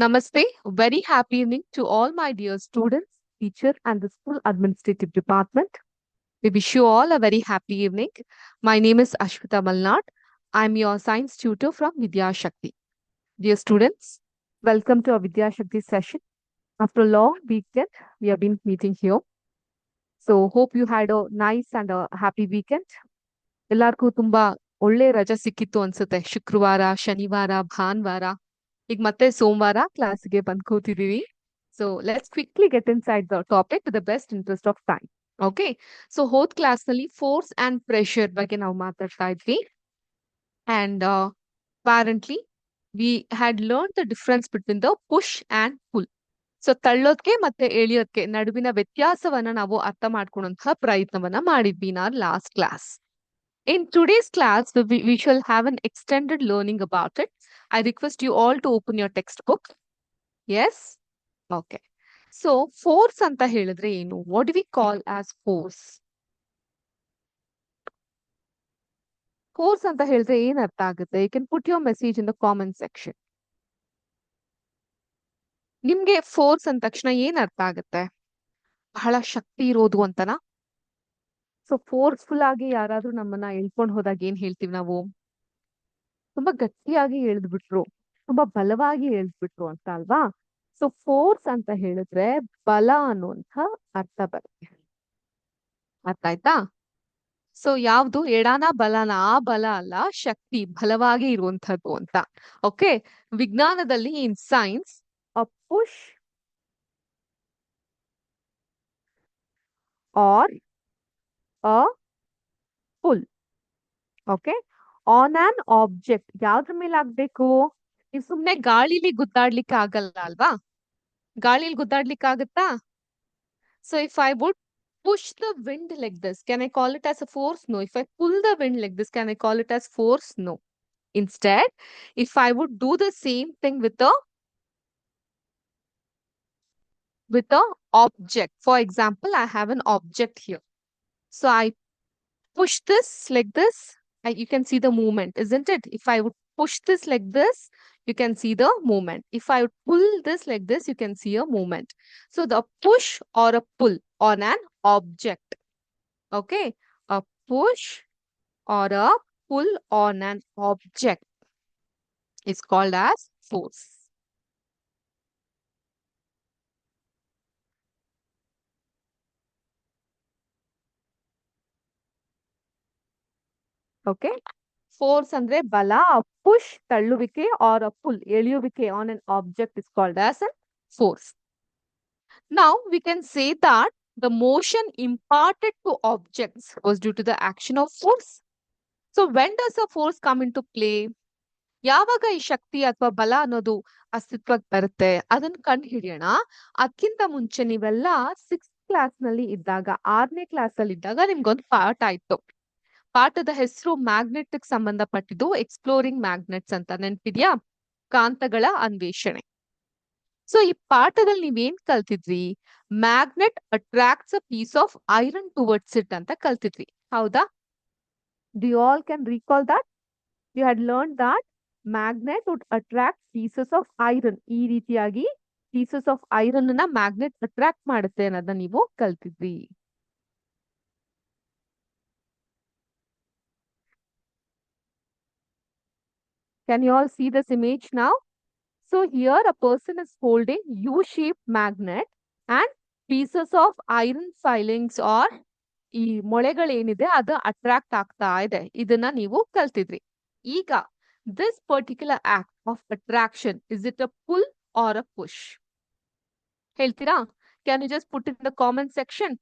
Namaste. Very happy evening to all my dear students, teacher, and the school administrative department. We wish you all a very happy evening. My name is Ashwita Malnad. I'm your science tutor from Vidya Shakti. Dear students, welcome to our Vidya Shakti session. After a long weekend, we have been meeting here. So hope you had a nice and a happy weekend. ಎಲ್ಲಾರ್ಗೂ ತುಂಬಾ ಒಳ್ಳೆ ರಜಾ ಸಿಕ್ಕಿತ್ತು ಅನ್ಸುತ್ತೆ. ಶುಕ್ರವಾರ, ಶನಿವಾರ, ಭಾನುವಾರ, ಈಗ ಮತ್ತೆ ಸೋಮವಾರ ಕ್ಲಾಸ್ಗೆ ಬಂದ್ ಕೂತಿದೀವಿ. So let's quickly get inside the topic the best interest of time. Okay, so ಹೋದ್ ಕ್ಲಾಸ್ ನಲ್ಲಿ ಫೋರ್ಸ್ ಅಂಡ್ ಪ್ರೆಷರ್ ಬಗ್ಗೆ ನಾವು ಮಾತಾಡ್ತಾ ಇದ್ವಿ. And apparently we had learn the difference between the push and pull. So ತಳ್ಳೋದಕ್ಕೆ ಮತ್ತೆ ಎಳಿಯೋದಕ್ಕೆ ನಡುವಿನ ವ್ಯತ್ಯಾಸವನ್ನ ನಾವು ಅರ್ಥ ಮಾಡ್ಕೊಳ್ಳುವಂತಹ ಪ್ರಯತ್ನವನ್ನ ಮಾಡಿದ್ವಿ ನಾ last class. In today's class, we shall have an extended learning about it. I request you all to open your textbook. Yes? Okay. So, force ಅಂತ ಹೇಳಿದ್ರೆ ಏನು? What do we call as force? Force ಅಂತ ಹೇಳಿದ್ರೆ ಏನ್ ಅರ್ಥ ಆಗುತ್ತೆ? You can put your message in the comment section. ನಿಮ್ಗೆ force ಅಂದ ತಕ್ಷಣ ಏನ್ ಅರ್ಥ ಆಗುತ್ತೆ? ಬಹಳ ಶಕ್ತಿ ಇರೋದು ಅಂತನಾ? ಸೊ ಫೋರ್ಸ್ಫುಲ್ ಆಗಿ ಯಾರಾದ್ರೂ ನಮ್ಮನ್ನ ಎಳ್ಕೊಂಡ್ ಹೋದಾಗ ಏನ್ ಹೇಳ್ತೀವಿ ನಾವು? ತುಂಬಾ ಗಟ್ಟಿಯಾಗಿ ಎಳೆದ್ಬಿಟ್ರು, ತುಂಬಾ ಬಲವಾಗಿ ಎಳೆದ್ಬಿಟ್ರು ಅಂತ ಅಲ್ವಾ? ಸೊ ಫೋರ್ಸ್ ಅಂತ ಹೇಳಿದ್ರೆ ಬಲ ಅನ್ನುವಂಥ ಅರ್ಥ ಬರುತ್ತೆ. ಅರ್ಥ ಆಯ್ತಾ? ಸೊ ಯಾವ್ದು ಎಡಾನ ಬಲನ? ಆ ಬಲ ಅಲ್ಲ, ಶಕ್ತಿ ಬಲವಾಗಿ ಇರುವಂತದ್ದು ಅಂತ. ಓಕೆ, ವಿಜ್ಞಾನದಲ್ಲಿ in science a push or a pull, okay, on on object ಯಾವ್ದ್ರ ಮೇಲೆ ಆಗ್ಬೇಕು? ನೀವು ಸುಮ್ನೆ ಗಾಳಿಲಿ ಗುದ್ದಾಡ್ಲಿಕ್ಕೆ ಆಗಲ್ಲ ಅಲ್ವಾ? ಗಾಳಿಲಿ ಗುದ್ದಾಡ್ಲಿಕ್ಕೆ ಆಗುತ್ತಾ? So if I would push the wind like this, can I call it as a force? No. If I pull the wind like this, can I call it as force? No. Instead, if I would do the same thing with a object, for example, I have an object here. So I push this like this, you can see the movement, isn't it? If I would push this like this, you can see the movement. If I would pull this like this, you can see a movement. So the push or a pull on an object. Okay, a push or a pull on an object is called as force. Okay, force andre bala, a push ತಳ್ಳುವಿಕೆ or a pull ಎಳೆಯುವಿಕೆ on an object is called as a force. Now we can say that the motion imparted to objects was due to the action of force. So when does a force come into play? ಯಾವಾಗ ಈ ಶಕ್ತಿ ಅಥವಾ ಬಲ ಅನ್ನೋದು ಅಸ್ತಿತ್ವಕ್ಕೆ ಬರುತ್ತೆ ಅದನ್ನ ಕಂಡು ಹಿಡಿಯೋಣ. ಅದಕ್ಕಿಂತ ಮುಂಚೆ ನೀವೆಲ್ಲ 6th ಕ್ಲಾಸ್ ನಲ್ಲಿ ಇದ್ದಾಗ, 6ನೇ ಕ್ಲಾಸ್ ಅಲ್ಲಿ ಇದ್ದಾಗ ನಿಮ್ಗೊಂದು ಪಾಠ ಆಯ್ತು. ಪಾಠದ ಹೆಸರು ಮ್ಯಾಗ್ನೆಟಿಕ್ ಸಂಬಂಧಪಟ್ಟಿದ್ದು, ಎಕ್ಸ್ಪ್ಲೋರಿಂಗ್ ಮ್ಯಾಗ್ನೆಟ್ಸ್ ಅಂತ. ನೆನ್ಪಿದ್ಯಾ? ಕಾಂತಗಳ ಅನ್ವೇಷಣೆ. ಸೊ ಈ ಪಾಠದಲ್ಲಿ ನೀವೇನ್ ಕಲ್ತಿದ್ವಿ? Magnet attracts a piece of iron towards it ಅಂತ ಕಲ್ತಿದ್ವಿ, ಹೌದಾ? Do you all can recall that? You had learn that magnet would attract pieces of iron. ಈ ರೀತಿಯಾಗಿ ಪೀಸಸ್ ಆಫ್ ಐರನ್ ಅನ್ನ ಮ್ಯಾಗ್ನೆಟ್ ಅಟ್ರಾಕ್ಟ್ ಮಾಡುತ್ತೆ ಅನ್ನೋದನ್ನ ನೀವು ಕಲ್ತಿದ್ವಿ. Can you all see this image now? So here a person is holding U-shaped magnet and pieces of iron filings or ಈ ಮೊಳೆಗಳೇನಿದೆ ಅದು attract ಆಗ್ತಾ ಇದೆ. ಇದನ್ನ ನೀವು ಕಲ್ತಿದ್ರಿ. ಈಗ this particular act of attraction, is it a pull or a push? ಹೇಳ್ತೀರಾ? Can you just put it in the comment section?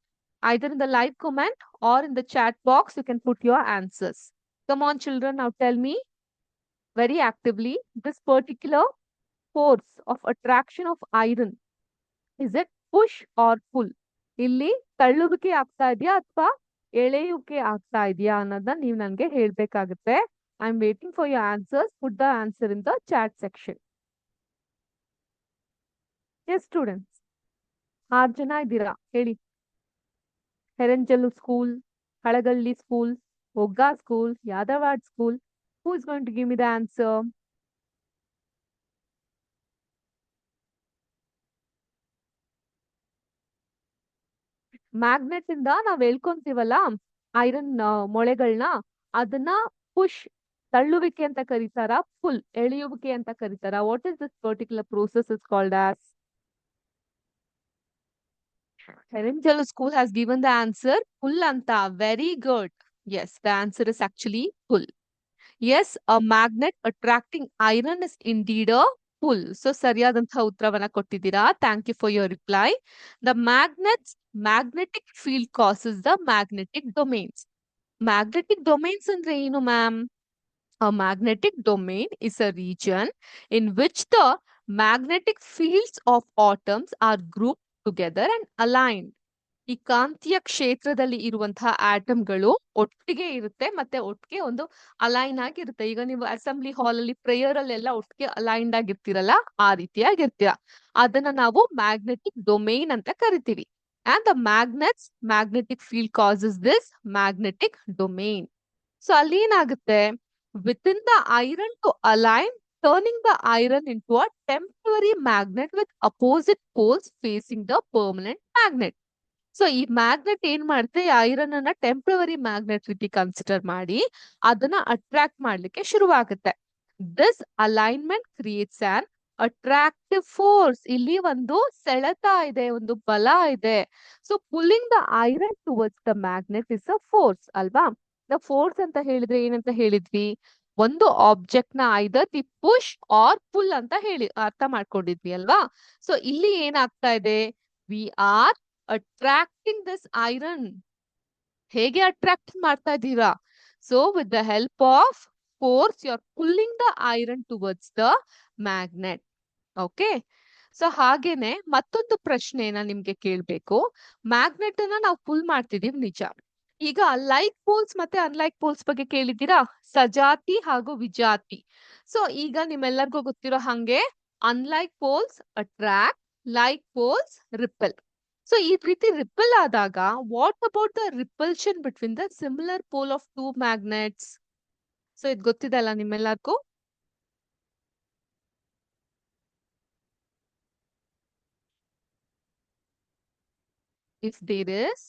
Either in the live comment or in the chat box, you can put your answers. Come on children, now tell me very actively, this particular force of attraction of iron, is it push or pull? ಇಲ್ಲಿ ತಳ್ಳುವಿಕೆ ಆಗ್ತಾ ಇದೆಯಾ ಅಥವಾ ಎಳೆಯುವಿಕೆ ಆಗ್ತಾ ಇದೆಯಾ ಅನ್ನೋದನ್ನ ನೀವು ನನಗೆ ಹೇಳ್ಬೇಕಾಗುತ್ತೆ. I am waiting for your answers. Put the answer in the chat section. Yes students, 6 ಜನ ಇದ್ದೀರಾ? ಹೇಳಿ. Heranjalu school, Halagalli school, Ogga school, Yadwad school. Who is going to give me the answer? Magnet ಇಂದ ನಾವ್ ಹೇಳ್ಕೊಂತೀವಲ್ಲ ಐರನ್ ಮೊಳೆಗಳನ್ನ, ಅದನ್ನ ಪುಷ್ ತಳ್ಳುವಿಕೆ ಅಂತ ಕರೀತಾರ, ಪುಲ್ ಎಳೆಯುವಿಕೆ ಅಂತ ಕರೀತಾರ. What is this particular process is called as? Herenjalo school has given the answer pull anta. Very good. Yes, the answer is actually pull. Yes, a magnet attracting iron is indeed a pull. So, ಸರಿಯಾದಂತಹ ಉತ್ತರವನ್ನ ಕೊಟ್ಟಿದ್ದೀರಾ. Thank you for your reply. The magnet's magnetic field causes the magnetic domains. Magnetic domains ಅಂದ್ರೆ ಏನು ma'am? A magnetic domain is a region in which the magnetic fields of atoms are grouped together and aligned. ಈ ಕಾಂತೀಯ ಕ್ಷೇತ್ರದಲ್ಲಿ ಇರುವಂತಹ ಆಟಮ್ಗಳು ಒಟ್ಟಿಗೆ ಇರುತ್ತೆ, ಮತ್ತೆ ಒಟ್ಟಿಗೆ ಒಂದು ಅಲೈನ್ ಆಗಿರುತ್ತೆ. ಈಗ ನೀವು ಅಸೆಂಬ್ಲಿ ಹಾಲ್ ಅಲ್ಲಿ ಪ್ರೇಯರ್ ಅಲ್ಲೆಲ್ಲ ಒಟ್ಟಿಗೆ ಅಲೈನ್ಡ್ ಆಗಿರ್ತೀರಲ್ಲ, ಆ ರೀತಿಯಾಗಿರ್ತೀರ. ಅದನ್ನ ನಾವು ಮ್ಯಾಗ್ನೆಟಿಕ್ ಡೊಮೈನ್ ಅಂತ ಕರಿತೀವಿ. And the magnetic field causes this magnetic domain. So ಅಲ್ಲಿ ಏನಾಗುತ್ತೆ, within the iron to align, turning the iron into a temporary magnet with opposite poles facing the permanent magnet. So ಈ magnet ಏನ್ ಮಾಡುತ್ತೆ, iron ಅನ್ನ temporary magnet ರೀತಿ consider ಮಾಡಿ ಅದನ್ನ attract ಮಾಡ್ಲಿಕ್ಕೆ ಶುರುವಾಗುತ್ತೆ. This alignment creates an attractive force. ಇಲ್ಲಿ ಒಂದು ಸೆಳೆತ ಇದೆ, ಒಂದು ಬಲ ಇದೆ. So pulling the iron towards the magnet is a force ಅಲ್ವಾ? ದ ಫೋರ್ಸ್ ಅಂತ ಹೇಳಿದ್ರೆ ಏನಂತ ಹೇಳಿದ್ವಿ? ಒಂದು ಆಬ್ಜೆಕ್ಟ್ ನ either the push or pull ಅಂತ ಹೇಳಿ ಅರ್ಥ ಮಾಡ್ಕೊಂಡಿದ್ವಿ ಅಲ್ವಾ? ಸೊ ಇಲ್ಲಿ ಏನಾಗ್ತಾ ಇದೆ, we are attracting this iron. ಹೇಗೆ ಅಟ್ರಾಕ್ಟ್ ಮಾಡ್ತಾ ಇದ್ದೀರಾ? So with the help of force you are pulling the iron towards the magnet. Okay, so ಹಾಗೇನೆ ಮತ್ತೊಂದು ಪ್ರಶ್ನೆನ ನಿಮ್ಗೆ ಕೇಳ್ಬೇಕು. ಮ್ಯಾಗ್ನೆಟ್ ಅನ್ನ ನಾವು ಪುಲ್ ಮಾಡ್ತಿದೀವಿ ನಿಜ. ಈಗ ಲೈಕ್ ಪೋಲ್ಸ್ ಮತ್ತೆ ಅನ್ಲೈಕ್ ಪೋಲ್ಸ್ ಬಗ್ಗೆ ಕೇಳಿದ್ದೀರಾ? ಸಜಾತಿ ಹಾಗೂ ವಿಜಾತಿ. ಸೊ ಈಗ ನಿಮ್ಮೆಲ್ಲರಿಗೂ ಗೊತ್ತಿರೋ ಹಂಗೆ unlike poles attract, like poles repel. So ಈ ರೀತಿ ರಿಪಲ್ ಆದಾಗ what about the repulsion between the similar pole of two magnets? So ಇದು ಗೊತ್ತಿದಲ್ಲ ನಿಮ್ಮೆಲ್ಲರಿಗೂ? If there is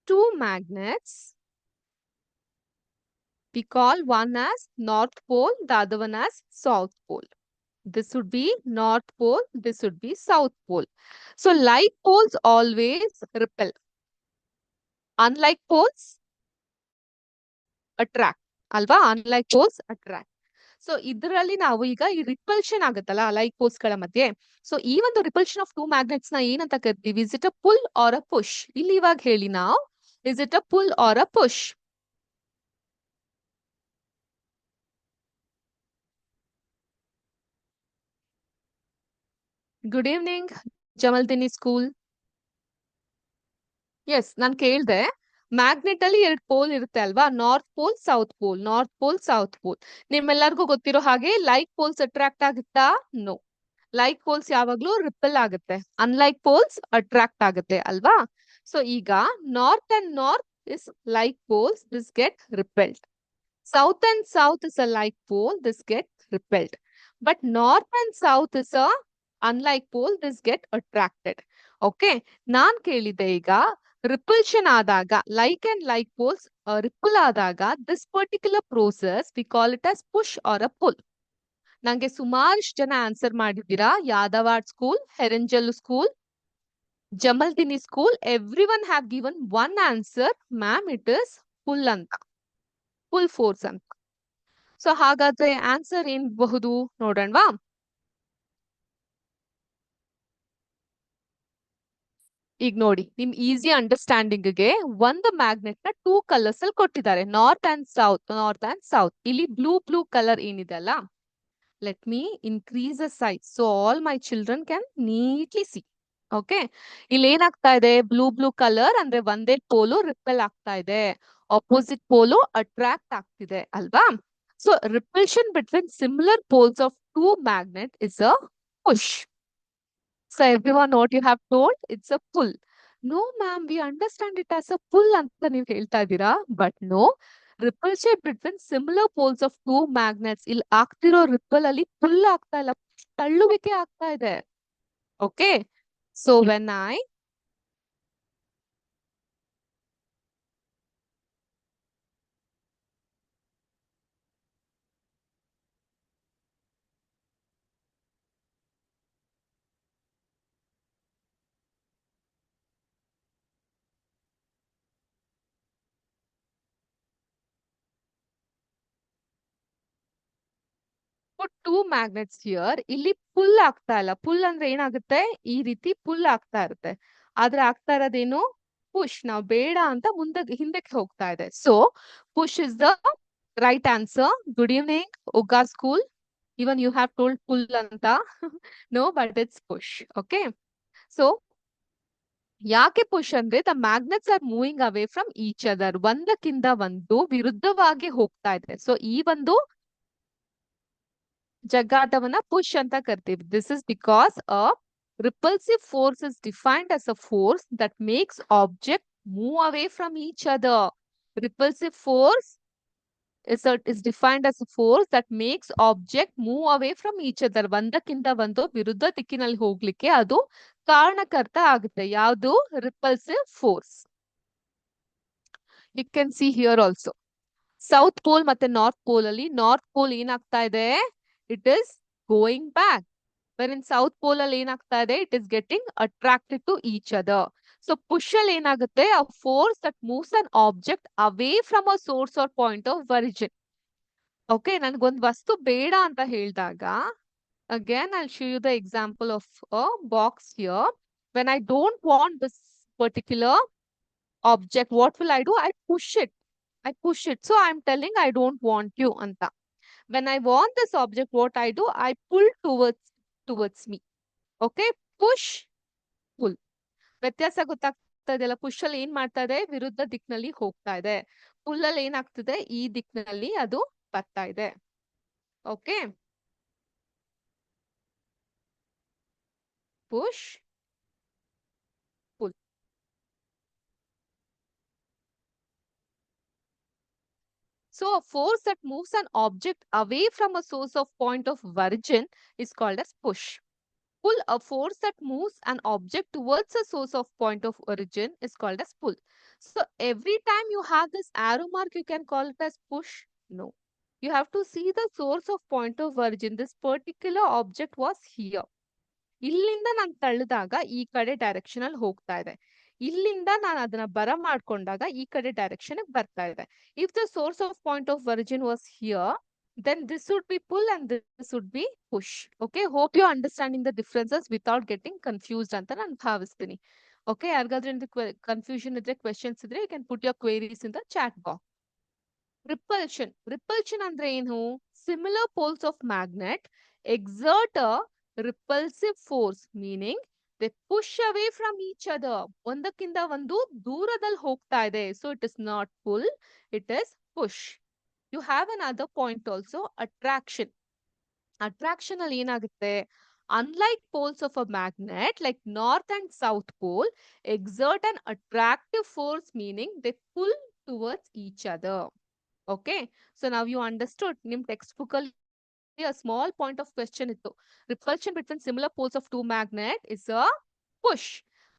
two magnets, we call one as North Pole, the other one as South Pole. This would be North Pole, this would be South Pole. So like poles always repel. Unlike poles attract. Alva? Unlike poles attract. So ಇದರಲ್ಲಿ ನಾವು ಈಗ ಈ repulsion ಆಗುತ್ತಲ್ಲ like poles ಗಳ ಮಧ್ಯೆ, so ಈ ಒಂದು repulsion of two magnets ನ ಏನಂತ ಕರಿತೀವಿ? Is it a pull or a push? ಇಲ್ಲಿ ಇವಾಗ ಹೇಳಿ ನಾವು, is it a pull or a push? Good evening Jamaldini school. Yes, ನಾನ್ ಕೇಳ್ದೆ ಮ್ಯಾಗ್ನೆಟ್ ಅಲ್ಲಿ ಎರಡು ಪೋಲ್ ಇರುತ್ತೆ ಅಲ್ವಾ, north pole south pole, north pole south pole. ನಿಮ್ಮೆಲ್ಲರಿಗೂ ಗೊತ್ತಿರೋ ಹಾಗೆ ಲೈಕ್ ಪೋಲ್ಸ್ ಅಟ್ರಾಕ್ಟ್ ಆಗುತ್ತಾ? ನೋ. ಲೈಕ್ ಪೋಲ್ಸ್ ಯಾವಾಗ್ಲೂ ರಿಪಲ್ ಆಗುತ್ತೆ, ಅನ್ಲೈಕ್ ಪೋಲ್ಸ್ ಅಟ್ರಾಕ್ಟ್ ಆಗುತ್ತೆ ಅಲ್ವಾ? ಸೊ ಈಗ north and north is like poles, this get repelled. South and south is a like pole, this get repelled. But north and south is a unlike pole, this get attracted. Okay, ನಾನ್ ಕೇಳಿದೆ ಈಗ repulsion ಆದಾಗ like and like poles repel ಆದಾಗ this particular process we call it as push or a pull. ನಂಗೆ ಸುಮಾರಷ್ಟು ಜನ answer ಮಾಡಿದ್ದೀರಾ. Yadwad school, Heranjal school, Jamaldini school, every one have given one answer, ma'am it is pull ಅಂತ, full force ಅಂತ. So ಹಾಗಾದ್ರೆ answer ಏನ್ ಬಹುದು ನೋಡೋಣವಾ? ಈಗ ನೋಡಿ, ನಿಮ್ ಈಸಿ ಅಂಡರ್ಸ್ಟ್ಯಾಂಡಿಂಗ್ ಗೆ ಒಂದು ಮ್ಯಾಗ್ನೆಟ್ ನ ಟೂ ಕಲರ್ಸ್ ಅಲ್ಲಿ ಕೊಟ್ಟಿದ್ದಾರೆ, north and south, north and south. ಇಲ್ಲಿ ಬ್ಲೂ ಬ್ಲೂ ಕಲರ್ ಏನಿದೆ ಅಲ್ಲ, let me increase the size so all my children can neatly C. Okay, ಇಲ್ಲಿ ಏನಾಗ್ತಾ ಇದೆ, ಬ್ಲೂ ಬ್ಲೂ ಕಲರ್ ಅಂದ್ರೆ ಒಂದೇ ಪೋಲು ರಿಪೆಲ್ ಆಗ್ತಾ ಇದೆ, ಆಪೋಸಿಟ್ ಪೋಲು ಅಟ್ರಾಕ್ಟ್ ಆಗ್ತಿದೆ ಅಲ್ವಾ? So repulsion between similar poles of two magnets is a push. So everyone what you have told, it's a pull. No ma'am, we understand it as a pull ಅಂತ ನೀವು ಹೇಳ್ತಾ ಇದ್ದೀರಾ. But no, repulsion between similar poles of two magnets ಇಲ್ಲಿ ಆಗ್ತಿರೋ ripple ಅಲ್ಲಿ pull ಆಗ್ತಾ ಇಲ್ಲ, ತಳ್ಳುವಿಕೆ ಆಗ್ತಾ ಇದೆ. Okay, so when I put two magnets here. ಇಲ್ಲಿ pull ಆಗ್ತಾ ಇಲ್ಲ. Pull ಅಂದ್ರೆ ಏನಾಗುತ್ತೆ? ಈ ರೀತಿ pull ಆಗ್ತಾ ಇರುತ್ತೆ. ಆದ್ರೆ ಆಗ್ತಾ ಇರೋದೇನು? Push. ನಾವು ಬೇಡ ಅಂತ ಹಿಂದಕ್ಕೆ ಹೋಗ್ತಾ ಇದೆ. So, push is the right answer. Good evening, Uga school. Even you have told pull anta. No, but it's push. Okay. So, ಯಾಕೆ ಪುಷ್ ಅಂದ್ರೆ the magnets are moving away from each other. ಒಂದಕ್ಕಿಂತ ಒಂದು ವಿರುದ್ಧವಾಗಿ ಹೋಗ್ತಾ ಇದೆ. So ಈ ಒಂದು ಜಗ್ಗಾಟವನ್ನ push ಅಂತ ಕರಿತೀವಿ. This is because a repulsive force is defined as a force that makes object move away from each other. Repulsive force is defined as a force that makes object move away from each other. ಒಂದಕ್ಕಿಂತ ಒಂದು ವಿರುದ್ಧ ದಿಕ್ಕಿನಲ್ಲಿ ಹೋಗ್ಲಿಕ್ಕೆ ಅದು ಕಾರಣಕರ್ತ ಆಗುತ್ತೆ. ಯಾವುದು? Repulsive force. You can see here also. South pole ಮತ್ತೆ ನಾರ್ತ್ ಪೋಲ್ ಅಲ್ಲಿ ನಾರ್ತ್ ಪೋಲ್ ಏನಾಗ್ತಾ ಇದೆ? It is going back. When in south pole ಅಲ್ಲಿ ಏನಾಗ್ತಾ ಇದೆ? It is getting attracted to each other. So push ಅಲ್ಲಿ ಏನಾಗುತ್ತೆ? A force that moves an object away from a source or point of origin. Okay, ನನ್ಗೊಂದು ವಸ್ತು ಬೇಡ ಅಂತ ಹೇಳಿದಾಗ, again I'll show you the example of a box here. When I don't want this particular object, what will I do? I push it. So I'm telling I don't want you anta. When I want this object, what I do? I pull towards me. Okay, push, pull. ವ್ಯತ್ಯಾಸ ಗೊತ್ತಾಗ್ತಾ ಇದೆಯಲ್ಲ? Push ಅಲ್ಲಿ ಏನ್ ಮಾಡ್ತಾ ಇದೆ? ವಿರುದ್ಧ ದಿಕ್ಕಿನಲ್ಲಿ ಹೋಗ್ತಾ ಇದೆ. ಪುಲ್ ಅಲ್ಲಿ ಏನಾಗ್ತಿದೆ? ಈ ದಿಕ್ಕಿನಲ್ಲಿ ಅದು ಬರ್ತಾ ಇದೆ. Okay, push, pull. So a force that moves an object away from a source of point of origin is called as push. Pull, a force that moves an object towards a source of point of origin is called as pull. So every time you have this arrow mark, you can call it as push? No. You have to see the source of point of origin. This particular object was here. ಇಲ್ಲಿಂದ ನಾನು ತಳ್ಳಿದಾಗ ಈ ಕಡೆ direction ಅಲ್ಲಿ ಹೋಗ್ತಾ ಇದೆ. ಇಲ್ಲಿಂದ ನಾನು ಅದನ್ನ ಬರ ಮಾಡ್ಕೊಂಡಾಗ ಈ ಕಡೆ ಡೈರೆಕ್ಷನ್ ಬರ್ತಾ ಇದೆ. If the source of point of origin was here, then this would be pull and this would be push. Okay, hope you are understanding the differences without getting confused ಅಂತ ನಾನು ಭಾವಿಸ್ತೀನಿ. Okay, ಯಾರಿಗಾದ್ರೂ confusion ಇದ್ರೆ, questions ಇದ್ರೆ, you can put your queries in the chat box. Repulsion ಅಂದ್ರೆ ಏನು? Similar poles of magnet exert a repulsive force, meaning they push away from each other. ಒಂದಕ್ಕಿಂತ ಒಂದು ದೂರದಲ್ಲಿ ಹೋಗ್ತಾ ಇದೆ. So it is not pull, it is push. You have another point also, attraction. Attraction ಅಲ್ಲಿ ಏನಾಗುತ್ತೆ? Unlike poles of a magnet, like north and south pole, exert an attractive force, meaning they pull towards each other. Okay, so now you understood. Nim textbook ಅಲ್ಲಿ a small point of question ittu. Repulsion between similar poles of two magnet is a push.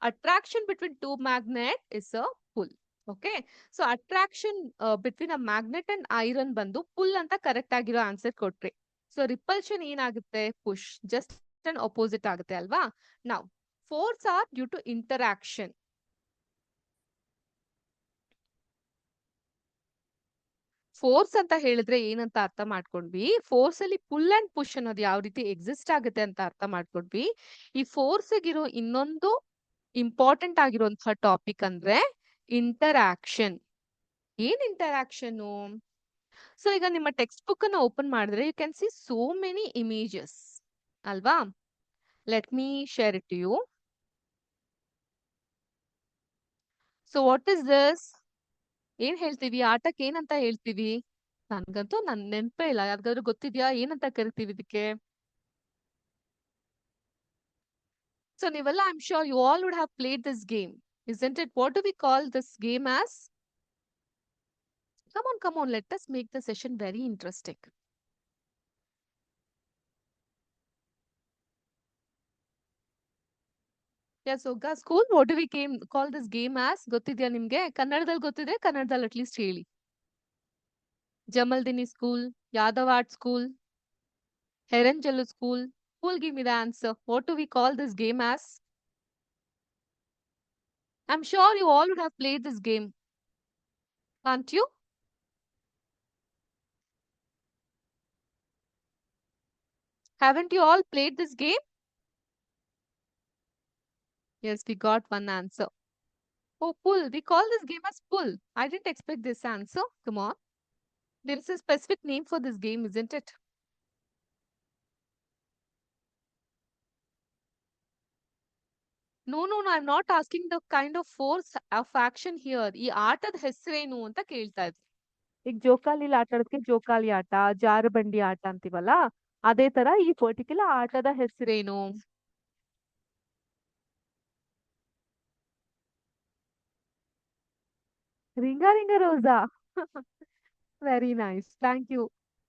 Attraction between two magnet is a pull. Okay, so attraction between a magnet and iron bandu pull anta correct agiro answer ಕೊಟ್ರಿ. So repulsion ಏನಾಗುತ್ತೆ? push. Just an opposite ಆಗುತ್ತೆ ಅಲ್ವಾ? Now, force are due to interaction. Force ಅಂತ ಹೇಳಿದ್ರೆ ಏನಂತ ಅರ್ಥ ಮಾಡ್ಕೊಂಡ್ವಿ? Force ಅಲ್ಲಿ ಪುಲ್ ಅಂಡ್ ಪುಷ್ ಅನ್ನೋದು ಯಾವ ರೀತಿ ಎಕ್ಸಿಸ್ಟ್ ಆಗುತ್ತೆ ಅಂತ ಅರ್ಥ ಮಾಡ್ಕೊಂಡ್ವಿ. ಈ ಫೋರ್ಸ್ ಗಿರೋ ಇನ್ನೊಂದು ಇಂಪಾರ್ಟೆಂಟ್ ಆಗಿರುವಂತಹ ಟಾಪಿಕ್ ಅಂದ್ರೆ ಇಂಟರಾಕ್ಷನ್. ಏನ್ ಇಂಟರಾಕ್ಷನ್? ಸೊ ಈಗ ನಿಮ್ಮ ಟೆಕ್ಸ್ಟ್ ಬುಕ್ ಅನ್ನ ಓಪನ್ ಮಾಡಿದ್ರೆ you can see so many images ಅಲ್ವಾ? Let me share it you. So what is this? ಏನ್ ಹೇಳ್ತೀವಿ? ಆಟಕ್ಕೆ ಏನಂತ ಹೇಳ್ತೀವಿ? ನನ್ಗಂತೂ ನನ್ ನೆನಪೇ ಇಲ್ಲ. ಯಾರಿಗಾದ್ರೂ ಗೊತ್ತಿದ್ಯಾ ಏನಂತ ಕರಿತೀವಿ ಇದಕ್ಕೆ? So ನೀವೆಲ್ಲ, I'm sure you all would have played this game, isn't it? What do we call this game as? Come on, let us make the session very interesting. Yes, Yoga school, what do we call this game as? ಗೊತ್ತಿದ್ಯಾ ನಿಮ್ಗೆ? ಕನ್ನಡದಲ್ಲಿ ಗೊತ್ತಿದ್ರೆ ಕನ್ನಡದಲ್ಲಿ at least ಹೇಳಿ. Jamaldini school, Yadav art school, Heranjallu school. Who will give me the answer? What do we call this game as? I'm sure you all would have played this game. Can't you? Haven't you all played this game? Yes, we got one answer. Oh, pull. We call this game as pull. I didn't expect this answer. Come on. There is a specific name for this game, isn't it? No, I'm not asking the kind of force of action here. ಈ ಆಟದ ಹೆಸರೇನು ಅಂತ ಕೇಳ್ತಾ ಇದ್ದೆ. ಈಗ ಜೋಕಾಲಿಲಿ ಆಟ ಆಡೋದಕ್ಕೆ ಜೋಕಾಲಿ ಆಟ, ಜಾರುಬಂಡಿ ಆಟ ಅಂತೀವಲ್ಲ, ಅದೇ ತರ ಈ ಪರ್ಟಿಕ್ಯುಲರ್ ಆಟದ ಹೆಸರೇನು? Ring a ring a roses. Very nice. Thank you.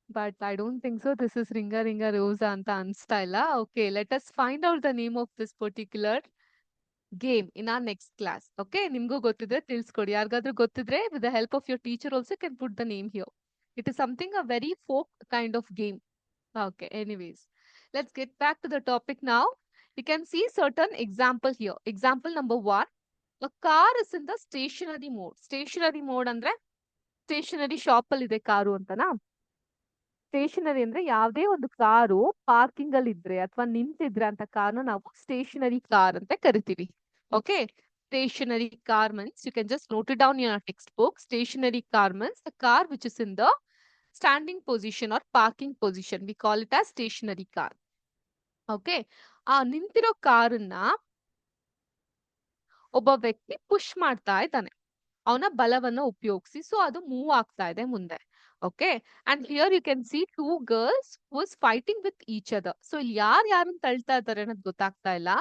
But I don't think so. This is Ringa Ringa Rosa ಅಂತ ಅನ್ಸ್ತಾ ಇಲ್ಲ. Okay, let us find out the name of this particular game in our next class. Okay, ನಿಮ್ಗೂ ಗೊತ್ತಿದ್ರೆ ತಿಳಿಸ್ಕೊಡಿ. ಯಾರಿಗಾದ್ರೂ ಗೊತ್ತಿದ್ರೆ with the help of your teacher also can put the name here. It is something a very folk kind of game. Okay, anyways, let's get back to the topic now. You can see certain example here. Example number one, a car is in the stationary mode. Stationary mode ಅಂದ್ರೆ stationary shop ಅಲ್ಲಿ ಇದೆ car ಅಂತನಾ? Stationery ಅಂದ್ರೆ ಯಾವುದೇ ಒಂದು car parking ಅಲ್ಲಿ ಇದ್ರೆ ಅಥವಾ ನಿಂತಿದ್ರೆ ಅಂತ ಕಾರ್ನ ನಾವು ಸ್ಟೇಷನರಿ ಕಾರ್ ಅಂತ ಕರಿತೀವಿ. Okay, stationary car means you can just note it down in our text book. Stationary car means the car which is in the standing position or parking position. We call it as stationary car. Okay, ಆ ನಿಂತಿರೋ ಕಾರನ್ನ ಒಬ್ಬ ವ್ಯಕ್ತಿ push ಮಾಡ್ತಾ ಇದ್ದಾನೆ ಅವನ ಬಲವನ್ನ ಉಪಯೋಗಿಸಿ. So ಅದು ಮೂವ್ ಆಗ್ತಾ ಇದೆ ಮುಂದೆ. Okay, and here you can see two girls was fighting with each other. So ಇಲ್ಲಿ ಯಾರನ್ನ ತಳ್ತಾ ಇದ್ದಾರೆ ಅನ್ನೋದು ಗೊತ್ತಾಗ್ತಾ ಇಲ್ಲ,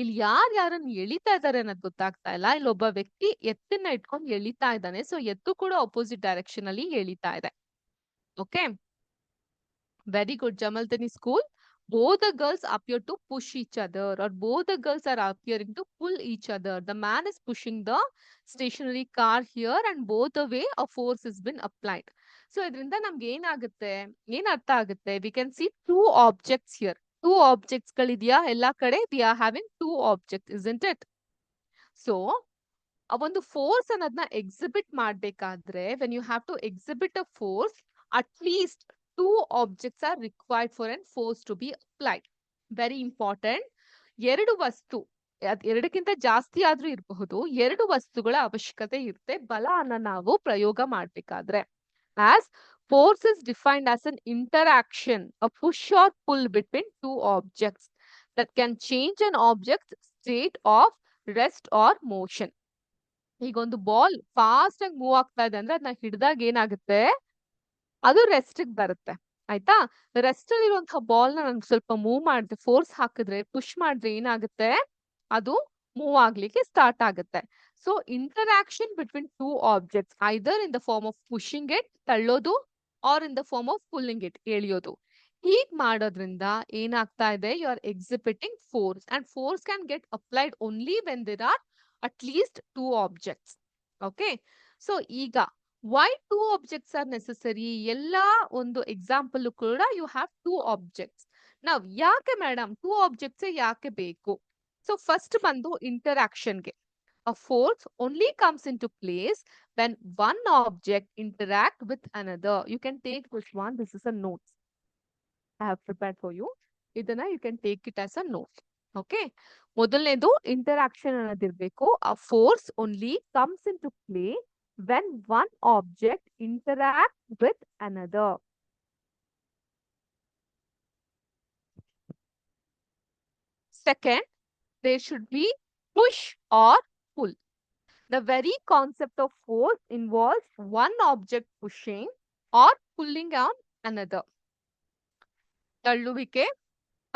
ಇಲ್ಲಿ ಯಾರನ್ನ ಎಳಿತಾ ಇದ್ದಾರೆ ಅನ್ನೋದು ಗೊತ್ತಾಗ್ತಾ ಇಲ್ಲ. ಇಲ್ಲಿ ಒಬ್ಬ ವ್ಯಕ್ತಿ ಎತ್ತನ್ನ ಇಟ್ಕೊಂಡು ಎಳಿತಾ ಇದ್ದಾನೆ. ಸೊ ಎತ್ತು ಕೂಡ ಅಪೋಸಿಟ್ ಡೈರೆಕ್ಷನ್ ಅಲ್ಲಿ ಎಳಿತಾ ಇದೆ. Okay, very good, Jamaldani school. Both the girls appear to push each other, or both the girls are appearing to pull each other. The man is pushing the stationary car here, and both the way a force has been applied. So ಇದರಿಂದ ನಮ್ಗೆ ಏನಾಗುತ್ತೆ, ಏನ್ ಅರ್ಥ ಆಗುತ್ತೆ? We can see two objects here. Two objects ಗಳಿದೆಯಾ ಎಲ್ಲಾ ಕಡೆ? We are having two objects, isn't it? So ಆ ಒಂದು ಫೋರ್ಸ್ ಅನ್ನೋದನ್ನ ಎಕ್ಸಿಬಿಟ್ ಮಾಡ್ಬೇಕಾದ್ರೆ when you have to exhibit a force, at least two objects are required for an force to be applied. Very important. ಎರಡು ವಸ್ತು, ಎರಡಕ್ಕಿಂತ ಜಾಸ್ತಿ ಆದ್ರೂ ಇರಬಹುದು, ಎರಡು ವಸ್ತುಗಳ ಅವಶ್ಯಕತೆ ಇರುತ್ತೆ ಬಲವನ್ನ ನಾವು ಪ್ರಯೋಗ ಮಾಡ್ಬೇಕಾದ್ರೆ. As force is defined as an interaction, a push or pull between two objects that can change an object's state of rest or motion. ಈಗ ಒಂದು ಬಾಲ್ ಫಾಸ್ಟ್ ಆಗಿ ಮೂವ್ ಆಗ್ತಾ ಇದೆ ಅಂದ್ರೆ ಅದನ್ನ ಹಿಡಿದಾಗ ಏನಾಗುತ್ತೆ, ಅದು ರೆಸ್ಟ್ ಬರುತ್ತೆ. ಆಯ್ತಾ? ರೆಸ್ಟ್ ಅಲ್ಲಿ ಇರುವಂತಹ ಬಾಲ್ ನ ನಾನು ಸ್ವಲ್ಪ ಮೂವ್ ಮಾಡಿದ್ರೆ, ಫೋರ್ಸ್ ಹಾಕಿದ್ರೆ, ಪುಷ್ ಮಾಡಿದ್ರೆ ಏನಾಗುತ್ತೆ, ಅದು ಮೂವ್ ಆಗ್ಲಿಕ್ಕೆ ಸ್ಟಾರ್ಟ್ ಆಗುತ್ತೆ. So interaction between two objects, either in the form of pushing it ತಳ್ಳೋದು, or in the form of pulling it ಎಳಿಯೋದು. ಹೀಗ್ ಮಾಡೋದ್ರಿಂದ ಏನಾಗ್ತಾ ಇದೆ, you are exhibiting force, and force can get applied only when there are at least two objects. Okay, so ಈಗ why two objects are necessary? ಎಲ್ಲಾ ಒಂದು example ಕೂಡ you have two objects. Now ಯಾಕೆ ಮೇಡಮ್ two objects ಯಾಕೆ ಬೇಕು? So first ಬಂದು interaction ಗೆ. A force only comes into place when one object interact with another. You can take this one. This is a note I have prepared for you. ಇದನ್ನ you can take it as a note. ಓಕೆ, ಮೊದಲನೇದು interaction ಅನ್ನೋದಿರ್ಬೇಕು. ಆ force only comes in to play when one object interact with another. Second, there should be push or pull. The very concept of force involves one object pushing or pulling on another. ತಳ್ಳುವಿಕೆ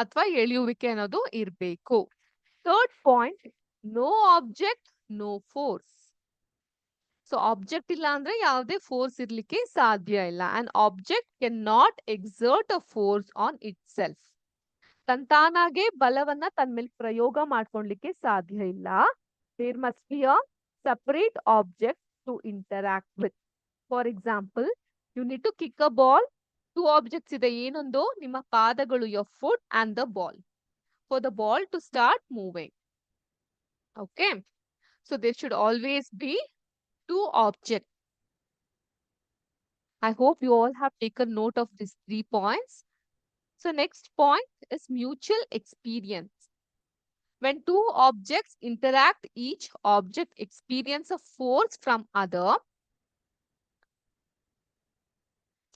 ಅಥವಾ ಎಳೆಯುವಿಕೆ ಅನ್ನೋದು ಇರಬೇಕು. Third point, no object no force. So object ಇಲ್ಲ ಅಂದ್ರೆ ಯಾವುದೇ force ಇರ್ಲಿಕ್ಕೆ ಸಾಧ್ಯ ಇಲ್ಲ. And object can not exert a force on itself. ತಂತಾನಾಗೆ ಬಲವನ್ನ ತನ್ನ ಮೇಲೆ ಪ್ರಯೋಗ ಮಾಡ್ಕೊಳ್ಲಿಕ್ಕೆ ಸಾಧ್ಯ ಇಲ್ಲ. There must be a separate object to interact with. For example, you need to kick a ball. Two objects ಇದೆ, ಏನೊಂದು ನಿಮ್ಮ ಪಾದಗಳು, your foot and the ball, for the ball to start moving. Okay, so there should always be two objects. I hope you all have taken note of these 3 points. So next point is mutual experience. When two objects interact, each object experience a force from other.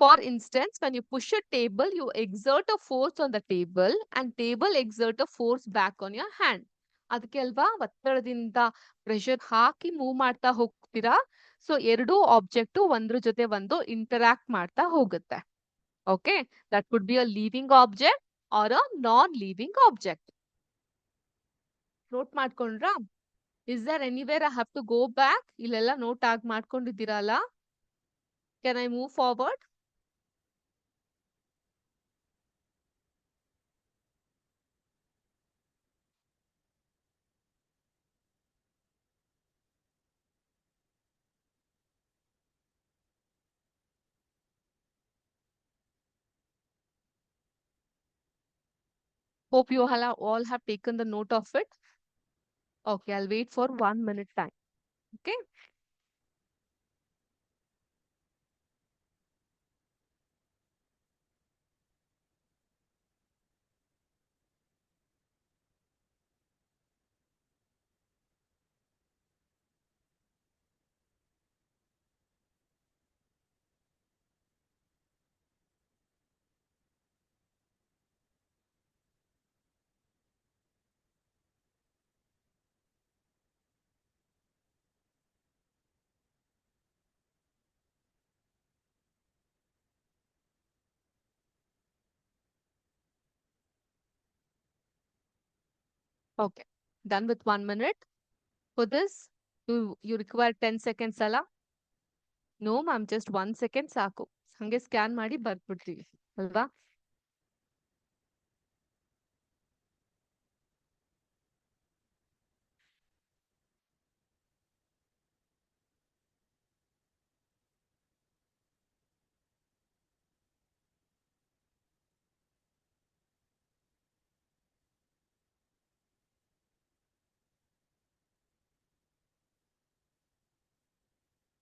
For instance, when you push a table, you exert a force on the table and table exert a force back on your hand. ಅದಕ್ಕೆ ಅಲ್ವಾ ಒತ್ತಡದಿಂದ pressure ಹಾಕಿ move ಮಾಡ್ತಾ ಹೋಗ್ತೀರಾ. So ಎರಡೂ object ಒಂದ್ರ ಜೊತೆ ಒಂದು interact ಮಾಡ್ತಾ ಹೋಗುತ್ತೆ. Okay, that could be a living object or a non living object. Note ಮಾಡ್ಕೊಂಡ್ರಾ? Is there anywhere I have to go back? ಇಲ್ಲೆಲ್ಲ ನೋಟ್ ಆಗಿ ಮಾಡ್ಕೊಂಡಿದ್ದೀರಲ್ಲ? Can I move forward? Hope you all have taken the note of it. Okay, I'll wait for 1 minute time. Okay. Okay. Done with 1 minute. For this, you require 10 seconds ಅಲ್ಲ? No, ma'am, just 1 second ಸಾಕು. ಹಂಗೆ scan ಮಾಡಿ ಬರ್ಬಿಡ್ತೀವಿ ಅಲ್ವಾ?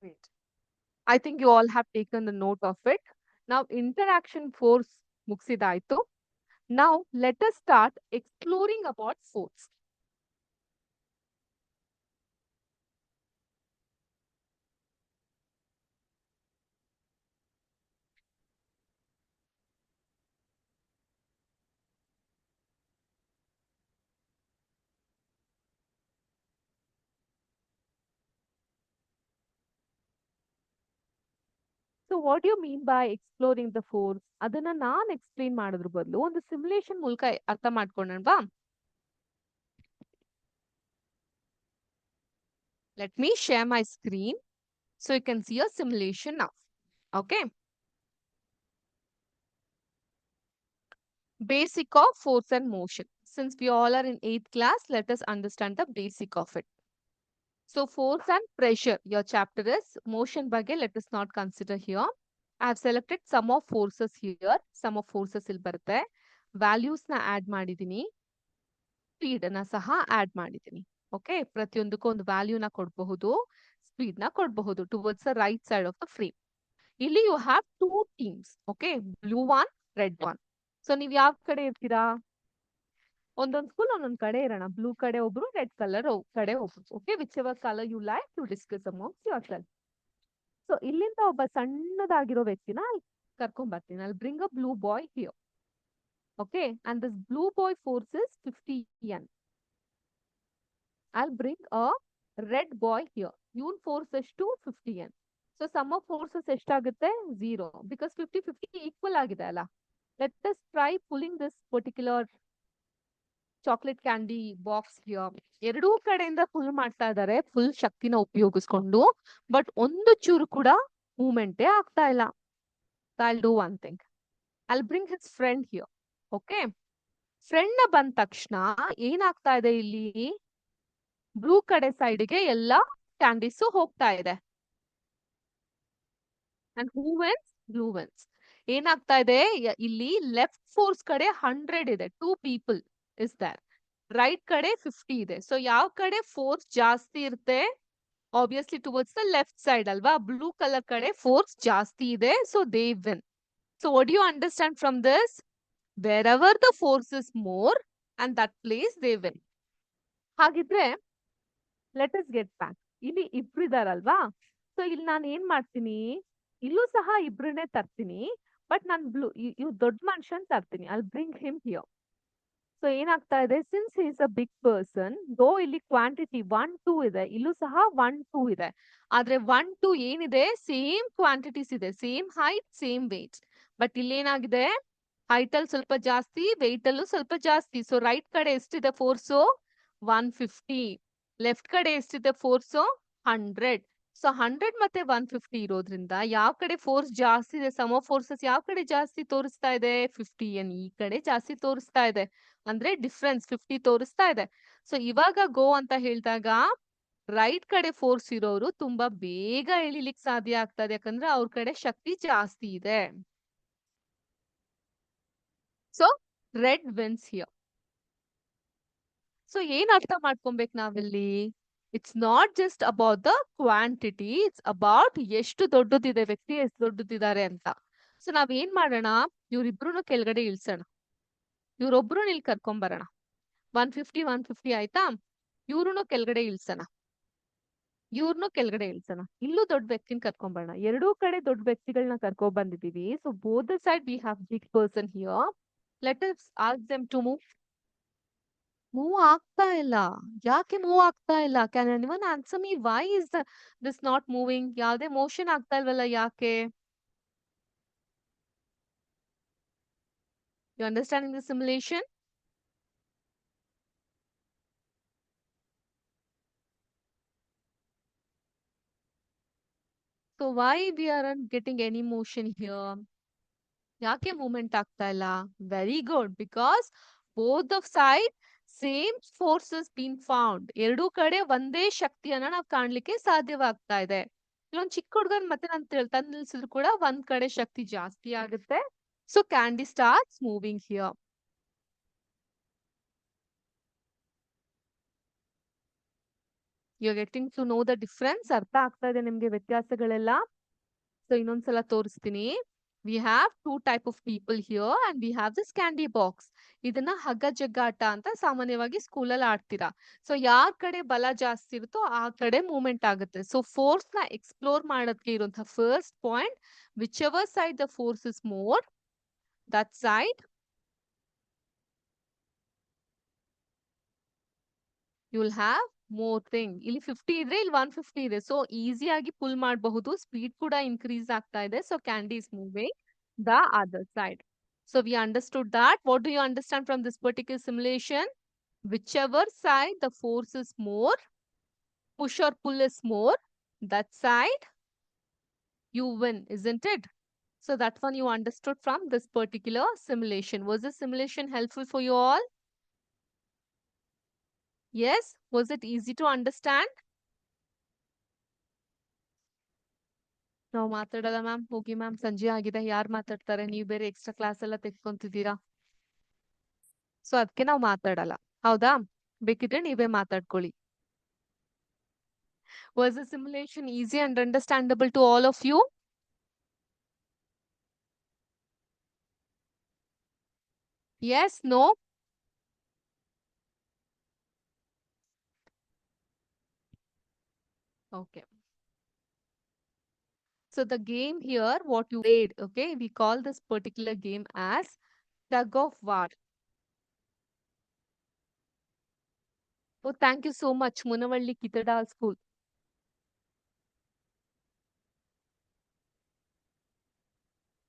Great. I think you all have taken the note of it. Now, interaction force ಮುಗಿಸಿದಾಯ್ತು. Now, let us start exploring about force. So what do you mean by exploring the force? ಅದನ್ನ ನಾನ್ explain ಮಾಡೋದ್ರ ಬದಲು ಒಂದು simulation ಮೂಲಕ ಅರ್ಥ ಮಾಡ್ಕೊಳ್ಳೋಣವಾ? Let me share my screen so you can see a simulation now. Okay. Basic of force and motion. Since we all are in 8th class, let us understand the basic of it. So force and pressure, your chapter is motion ಬಗ್ಗೆ, let us not consider here. I have selected some of forces here. Some of forces ಇಲ್ಲಿ ಬರುತ್ತೆ. Values ನ add ಮಾಡಿದೀನಿ. Speed ನ ಸಹ add ಮಾಡಿದೀನಿ. Okay, ಪ್ರತಿಯೊಂದಕ್ಕೂ ಒಂದು ವ್ಯಾಲ್ಯೂ ನ ಕೊಡಬಹುದು, ಸ್ಪೀಡ್ ನ ಕೊಡಬಹುದು towards the right side of the frame. ಇಲ್ಲಿ you have two teams. Okay, blue one, red one. So ನೀವ್ ಯಾವ ಕಡೆ ಇರ್ತೀರಾ? ಒಂದೊಂದ್ ಸ್ಕೂಲ್ ಒಂದೊಂದ್ ಕಡೆ ಇರೋಣ. ಬ್ಲೂ ಕಡೆ ಒಬ್ರು, ರೆಡ್ ಕಲರ್ ಕಡೆ ಒಬ್ರು. Okay, whichever colour you like to discuss among yourself. So ಇಲ್ಲಿಂದ ಒಬ್ಬ ಸಣ್ಣದಾಗಿರೋ ವ್ಯಕ್ತಿನ ಕರ್ಕೊಂಡ್ ಬರ್ತೀನಿ. ಅಲ್ಲಿ bring a blue boy here. Okay, and this blue boy force is 50 N. I'll bring a red boy here. ಇವನ್ force ಎಷ್ಟು? 50 N. So sum of forces ಎಷ್ಟಾಗುತ್ತೆ? 0. ಬಿಕಾಸ್ 50-50 ಈಕ್ವಲ್ ಆಗಿದೆ ಅಲ್ಲ. Let us try pulling this particular chocolate candy box here. ಎರಡೂ ಕಡೆಯಿಂದ full ಮಾಡ್ತಾ ಇದ್ದಾರೆ, full ಶಕ್ತಿನ ಉಪಯೋಗಿಸ್ಕೊಂಡು. ಬಟ್ ಒಂದು ಚೂರು ಕೂಡ ಮೂವ್ಮೆಂಟೇ ಆಗ್ತಾ ಇಲ್ಲ. I'll do one thing. I'll bring his friend here. Okay, friend ನ ಬಂದ ತಕ್ಷಣ ಏನಾಗ್ತಾ ಇದೆ ಇಲ್ಲಿ? ಬ್ಲೂ ಕಡೆ ಸೈಡ್ಗೆ ಎಲ್ಲ ಕ್ಯಾಂಡೀಸು ಹೋಗ್ತಾ ಇದೆ. And who wins? Blue wins. ಏನಾಗ್ತಾ ಇದೆ ಇಲ್ಲಿ? ಲೆಫ್ಟ್ ಫೋರ್ಸ್ ಕಡೆ 100 ಇದೆ, 2 people ಇಸ್ ದರ್. ರೈಟ್ ಕಡೆ 50 ಇದೆ. ಸೊ ಯಾವ ಕಡೆ ಫೋರ್ಸ್ ಜಾಸ್ತಿ ಇರುತ್ತೆ? Obviously towards the left side ಅಲ್ವಾ? ಬ್ಲೂ ಕಲರ್ ಕಡೆ ಫೋರ್ಸ್ ಜಾಸ್ತಿ ಇದೆ, so they win. So what you understand from this? wherever the force is more and that place they win. ಹಾಗಿದ್ರೆ ಲೆಟ್ ಅಸ್ ಗೆಟ್ ಬ್ಯಾಕ್. ಇಲ್ಲಿ ಇಬ್ರು ಇದಾರಲ್ವಾ, so ಇಲ್ಲಿ ನಾನು ಏನ್ ಮಾಡ್ತೀನಿ, ಇಲ್ಲೂ ಸಹ ಇಬ್ರನ್ನೇ ತರ್ತೀನಿ, ಬಟ್ ನಾನು ಇವ್ ದೊಡ್ಡ ಮನುಷ್ಯನ್ ತರ್ತೀನಿ. I bring him here. So ಏನಾಗ್ತಾ ಇದೆ, since is a big person, though ಇಲ್ಲಿ ಕ್ವಾಂಟಿಟಿ 1 2 ಇದೆ, ಇಲ್ಲೂ ಸಹ 1 2 ಇದೆ. ಆದ್ರೆ 1 2 ಏನಿದೆ, ಸೇಮ್ ಕ್ವಾಂಟಿಟೀಸ್ ಇದೆ, same height same weight. But ಇಲ್ಲೇನಾಗಿದೆ, ಹೈಟ್ ಅಲ್ಲಿ ಸ್ವಲ್ಪ ಜಾಸ್ತಿ, ವೆಯ್ಟ್ ಅಲ್ಲೂ ಸ್ವಲ್ಪ ಜಾಸ್ತಿ. ಸೊ ರೈಟ್ ಕಡೆ ಎಷ್ಟಿದೆ ಫೋರ್ಸು, 150. ಲೆಫ್ಟ್ ಕಡೆ ಎಷ್ಟಿದೆ ಫೋರ್ಸು, 100. ಸೊ 100 ಮತ್ತೆ 150 ಇರೋದ್ರಿಂದ ಯಾವ ಕಡೆ ಫೋರ್ಸ್ ಜಾಸ್ತಿ ಇದೆ, ಸಮ ಫೋರ್ಸಸ್ ಯಾವ ಕಡೆ ಜಾಸ್ತಿ ತೋರಿಸ್ತಾ ಇದೆ, 50 ಈ ಕಡೆ ಜಾಸ್ತಿ ತೋರಿಸ್ತಾ ಇದೆ. ಅಂದ್ರೆ ಡಿಫ್ರೆನ್ಸ್ 50 ತೋರಿಸ್ತಾ ಇದೆ. ಸೊ ಇವಾಗ ಗೋ ಅಂತ ಹೇಳಿದಾಗ ರೈಟ್ ಕಡೆ ಫೋರ್ಸ್ ಇರೋರು ತುಂಬಾ ಬೇಗ ಎಳಿಲಿಕ್ಕೆ ಸಾಧ್ಯ ಆಗ್ತದೆ, ಯಾಕಂದ್ರೆ ಅವ್ರ ಕಡೆ ಶಕ್ತಿ ಜಾಸ್ತಿ ಇದೆ. So red wins here. So ಏನ್ ಅರ್ಥ ಮಾಡ್ಕೊಬೇಕು ನಾವಿಲ್ಲಿ, it's not just about the quantity, it's about ಎಷ್ಟು ದೊಡ್ಡದಿದೆ ವ್ಯಕ್ತಿ, ಎಷ್ಟು ದೊಡ್ಡದಿದ್ದಾರೆ ಅಂತ. ಸೊ ನಾವ್ ಏನ್ ಮಾಡೋಣ, ಇವ್ರಿಬ್ರು ಕೆಳಗಡೆ ಇಳ್ಸೋಣ, ಇವ್ರೊಬ್ರು ಇಲ್ಲಿ ಕರ್ಕೊಂಬರೋಣ. 150 ಆಯ್ತಾ, ಇವ್ರುನು ಕೆಳಗಡೆ ಇಳ್ಸೋಣ, ಇವ್ರನ್ನು ಕೆಳಗಡೆ ಇಳ್ಸೋಣ. ಇಲ್ಲೂ ದೊಡ್ಡ ವ್ಯಕ್ತಿನ ಕರ್ಕೊಂಬರೋಣ. ಎರಡೂ ಕಡೆ ದೊಡ್ಡ ವ್ಯಕ್ತಿಗಳನ್ನ ಕರ್ಕೊಂಡ್ ಬಂದಿದೀವಿ. So both the side we have big person here. Let us ask them to move. Move ಆಗ್ತಾ ಇಲ್ಲ. ಯಾಕೆ ಮೂವ್ ಆಗ್ತಾ ಇಲ್ಲ? Can anyone answer me why is this not moving? ಯಾವ್ದೇ ಮೋಷನ್ ಆಗ್ತಾ ಇಲ್ವಲ್ಲ, ಯಾಕೆ? You understanding the simulation? So why we are getting any motion here? ಯಾಕೆ ಮೂವ್ಮೆಂಟ್ ಆಗ್ತಾ ಇಲ್ಲ? Very good, because both of side same forces been found. ಎರಡೂ ಕಡೆ ಒಂದೇ ಶಕ್ತಿಯನ್ನ ನಾವು ಕಾಣ್ಲಿಕ್ಕೆ ಸಾಧ್ಯವಾಗ್ತಾ ಇದೆ. ಇಲ್ಲೊಂದ್ ಚಿಕ್ಕ ಹುಡುಗನ್ ಮತ್ತೆ ನಾನು ತಂದ್ ನಿಲ್ಸಿದ್ರು ಕೂಡ ಒಂದ್ ಕಡೆ ಶಕ್ತಿ ಜಾಸ್ತಿ ಆಗುತ್ತೆ. So candy starts moving here. You are getting to know the difference. ಅರ್ಥ ಆಗ್ತಾ ಇದೆ ನಿಮ್ಗೆ ವ್ಯತ್ಯಾಸಗಳೆಲ್ಲ? ಸೊ ಇನ್ನೊಂದ್ಸಲ ತೋರಿಸ್ತೀನಿ. We have 2 type of people here and we have this candy box. ಇದನ್ನ ಹಗ್ಗ ಜಗ್ಗಾಟ ಅಂತ ಸಾಮಾನ್ಯವಾಗಿ ಸ್ಕೂಲಲ್ಲಿ ಆಡ್ತೀರಾ. ಸೊ ಯಾರ್ ಕಡೆ ಬಲ ಜಾಸ್ತಿ ಇರುತ್ತೋ ಆ ಕಡೆ ಮೂವ್ಮೆಂಟ್ ಆಗುತ್ತೆ. ಸೊ ಫೋರ್ಸ್ ನ ಎಕ್ಸ್ಪ್ಲೋರ್ ಮಾಡೋದಕ್ಕೆ ಇರುವಂತಹ first point, whichever side the force is more, that side you will have more thing. ಇಲ್ಲಿ 50 ಇದ್ರೆ ಇಲ್ಲಿ 150 ಇದೆ. ಸೊ ಈಸಿಯಾಗಿ ಪುಲ್ ಮಾಡಬಹುದು. ಸ್ಪೀಡ್ ಕೂಡ ಇನ್ಕ್ರೀಸ್ ಆಗ್ತಾ ಇದೆ. So candy is moving the other side. So we understood that. What do you understand from this particular simulation? Whichever side the force is more, push or pull is more, that side you win, isn't it? So that one you understood from this particular simulation. Was this simulation helpful for you all? Yes? Was it easy to understand? ನಾವು ಮಾತಾಡಲ್ಲ ma'am. ಹೋಗಿ ma'am, ಸಂಜೆ ಆಗಿದೆ. ಯಾರು ಮಾತಾಡ್ತಾರೆ? ನೀವು ಬೇರೆ extra class ಎಲ್ಲ ತೆಗೆದುಕೊಂತಿದ್ದೀರಾ. ಸೊ ಅದಕ್ಕೆ ನಾವು ಮಾತಾಡಲ್ಲ. ಹೌದಾ? ಬೇಕಿದ್ರೆ ನೀವೇ ಮಾತಾಡ್ಕೊಳ್ಳಿ. Was the simulation easy and understandable to all of you? Yes, no? Okay. So the game here, what you played, okay, we call this particular game as tug of war. Oh, thank you so much, Munavalli Kitadal School.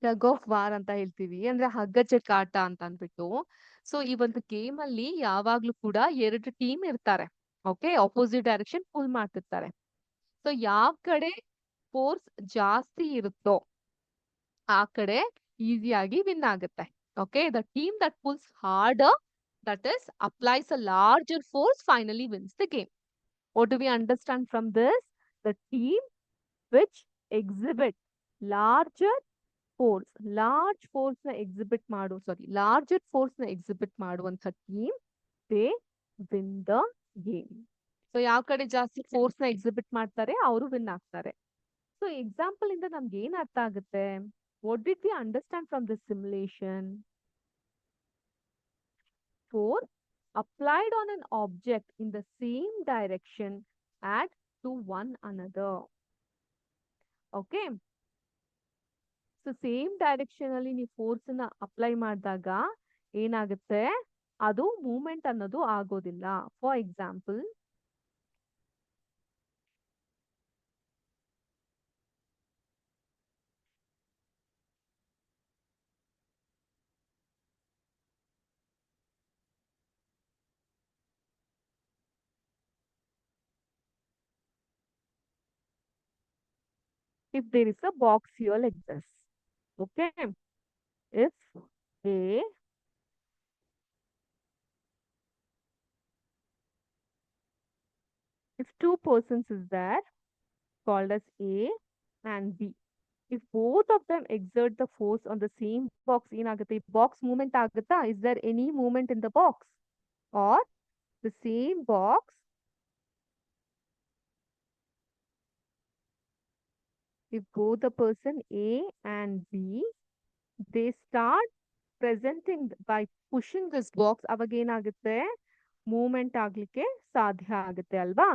Tug of war ಅಂತ ಹೇಳ್ತೀವಿ, ಅಂದ್ರೆ ಹಗ್ಗ ಜಗ್ಗಾಟ ಅಂತ ಅಂದ್ಬಿಟ್ಟು. So ಈ ಒಂದು game ಅಲ್ಲಿ ಯಾವಾಗ್ಲೂ ಕೂಡ 2 ಟೀಮ್ ಇರ್ತಾರೆ. ಓಕೆ, ಅಪೋಸಿಟ್ ಡೈರೆಕ್ಷನ್ ಪುಲ್ ಮಾಡ್ತಿರ್ತಾರೆ. ಸೊ ಯಾವ ಕಡೆ ಫೋರ್ಸ್ ಜಾಸ್ತಿ ಇರುತ್ತೋ ಆ ಕಡೆ ಈಸಿಯಾಗಿ ವಿನ್ ಆಗುತ್ತೆ. Okay, the team that pulls harder, that is applies a larger force, finally wins the game. What do we understand from this? The team which exhibit larger force, larger force ನ exhibit ಮಾಡುವಂತ team, they win the game. So ಯಾವ ಕಡೆ ಜಾಸ್ತಿ force ನ exhibit ಮಾಡ್ತಾರೆ ಅವರು win ಆಗ್ತಾರೆ. So example ಇಂದ ನಮ್ಗೆ ಏನ್ ಅರ್ಥ ಆಗುತ್ತೆ? What did we understand from this simulation? force applied on an object in the same direction add to one another. Okay. So same direction ಅಲ್ಲಿ ನೀವು ಫೋರ್ಸ್ ನ ಅಪ್ಲೈ ಮಾಡಿದಾಗ ಏನಾಗುತ್ತೆ, ಅದು ಮೂವ್ಮೆಂಟ್ ಅನ್ನೋದು ಆಗೋದಿಲ್ಲ. For example, if there is a box here like this, okay, if A if two persons is there called as A and B, if both of them exert the force on the same box, ಏನಾಗುತ್ತೆ, box movement ಆಗುತ್ತಾ? Is there any movement in the box? Or the same box if both the person A and B they start presenting by pushing this box, ಅವಾಗ ಏನಾಗುತ್ತೆ, movement ಆಗ್ಲಿಕ್ಕೆ ಸಾಧ್ಯ ಆಗುತ್ತೆ ಅಲ್ವಾ?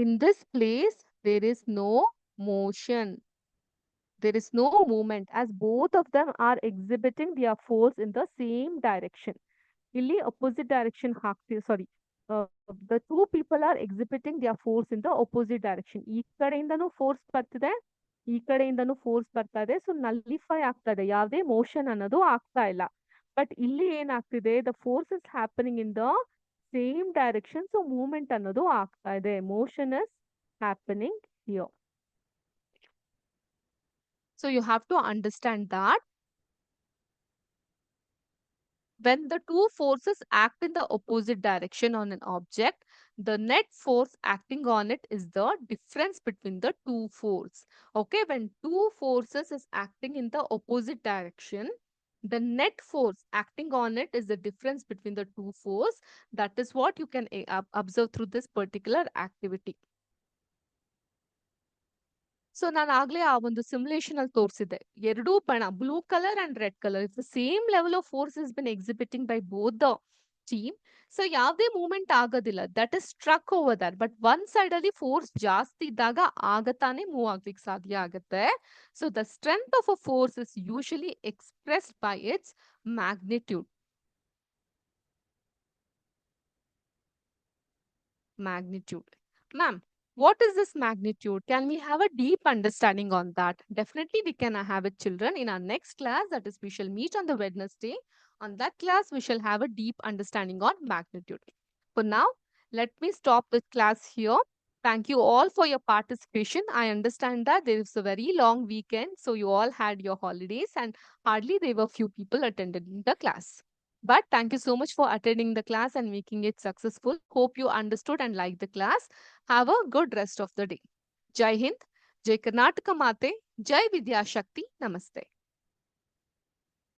In this place there is no motion, there is no movement as both of them are exhibiting their force in the same direction. ಇಲ್ಲಿ opposite direction ಹಾಕ್ತೀವಿ, ಸಾರಿ, the two people are exhibiting their force in the opposite direction. ಈ ಕಡೆಯಿಂದನೂ force ಬರ್ತಿದೆ, ಈ ಕಡೆಯಿಂದನೂ force ಬರ್ತಾ ಇದೆ. So ನಲ್ಲಿಫೈ ಆಗ್ತಾ ಇದೆ, ಯಾವುದೇ ಮೋಷನ್ ಅನ್ನೋದು ಆಗ್ತಾ ಇಲ್ಲ. ಬಟ್ ಇಲ್ಲಿ ಏನಾಗ್ತಿದೆ, the force is happening in the same direction. So movement ಅನ್ನೋದು ಆಗ್ತಾ ಇದೆ, motion is happening here. So you have to understand that when the two forces act in the opposite direction on an object, the net force acting on it is the difference between the two forces. Okay, when two forces is acting in the opposite direction, the net force acting on it is the difference between the two forces. That is what you can observe through this particular activity. So ನಾನು ಆಗ್ಲೇ ಆ ಒಂದು simulation ಅಲ್ಲಿ ತೋರಿಸಿದೆ, ಎರಡೂ ಬಣ್ಣ blue colour and red colour, it's the same level of force is been exhibiting by both the team. So ಯಾವುದೇ movement ಆಗೋದಿಲ್ಲ, that is struck over that. But ಒಂದ್ ಸೈಡ್ ಅಲ್ಲಿ ಫೋರ್ಸ್ ಜಾಸ್ತಿ ಇದ್ದಾಗ ಆಗತಾನೆ ಮೂವ್ ಆಗ್ಲಿಕ್ಕೆ ಸಾಧ್ಯ ಆಗುತ್ತೆ. So the strength of a force is usually expressed by its magnitude. Ma'am, what is this magnitude? Can we have a deep understanding on that? Definitely we can have it, children. In our next class, that is we shall meet on the Wednesday. On that class, we shall have a deep understanding on magnitude. For now, let me stop the class here. Thank you all for your participation. I understand that there is a very long weekend, so you all had your holidays and hardly there were few people attending the class. But thank you so much for attending the class and making it successful. Hope you understood and liked the class. Have a good rest of the day. Jai Hind, Jai Karnataka Mate, Jai Vidya Shakti, Namaste.